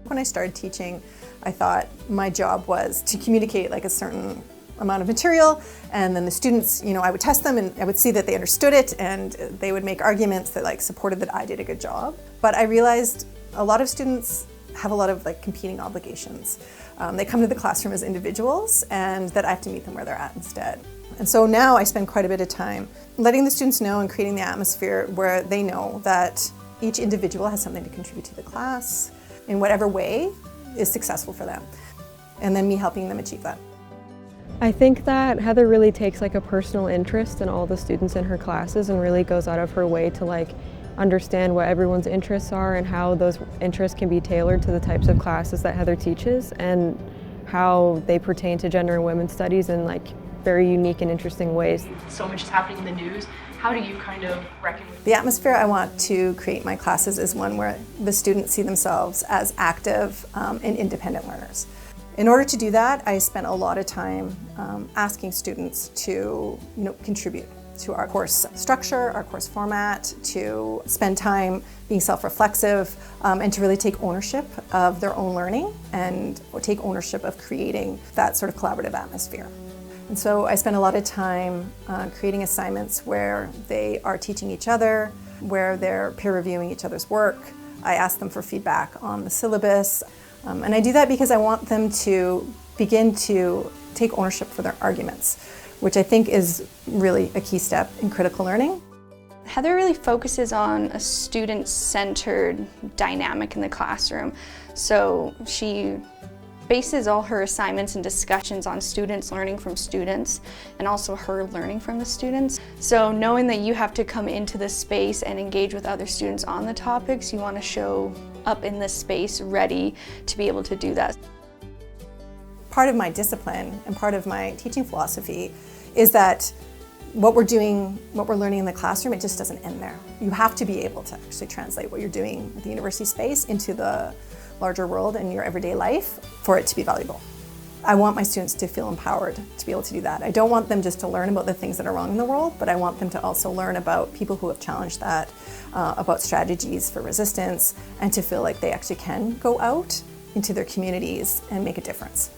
When I started teaching, I thought my job was to communicate like a certain amount of material, and then the students, I would test them and I would see that they understood it, and they would make arguments that like supported that I did a good job. But I realized a lot of students have a lot of like competing obligations. They come to the classroom as individuals, and that I have to meet them where they're at instead. And so now I spend quite a bit of time letting the students know and creating the atmosphere where they know that each individual has something to contribute to the class in whatever way is successful for them, and then me helping them achieve that. I think that Heather really takes like a personal interest in all the students in her classes and really goes out of her way to like understand what everyone's interests are and how those interests can be tailored to the types of classes that Heather teaches and how they pertain to gender and women's studies in like very unique and interesting ways. So much is happening in the news. How do you kind of reckon with the atmosphere I want to create in my classes is one where the students see themselves as active and independent learners. In order to do that, I spent a lot of time asking students to contribute to our course structure, our course format, to spend time being self-reflexive, and to really take ownership of their own learning and take ownership of creating that sort of collaborative atmosphere. And so I spend a lot of time creating assignments where they are teaching each other, where they're peer reviewing each other's work. I ask them for feedback on the syllabus. And I do that because I want them to begin to take ownership for their arguments, which I think is really a key step in critical learning. Heather really focuses on a student-centered dynamic in the classroom. So she bases all her assignments and discussions on students learning from students and also her learning from the students. So knowing that you have to come into this space and engage with other students on the topics, you want to show up in this space ready to be able to do that. Part of my discipline and part of my teaching philosophy is that what we're learning in the classroom, it just doesn't end there. You have to be able to actually translate what you're doing at the university space into the larger world and your everyday life for it to be valuable. I want my students to feel empowered to be able to do that. I don't want them just to learn about the things that are wrong in the world, but I want them to also learn about people who have challenged that, about strategies for resistance, and to feel like they actually can go out into their communities and make a difference.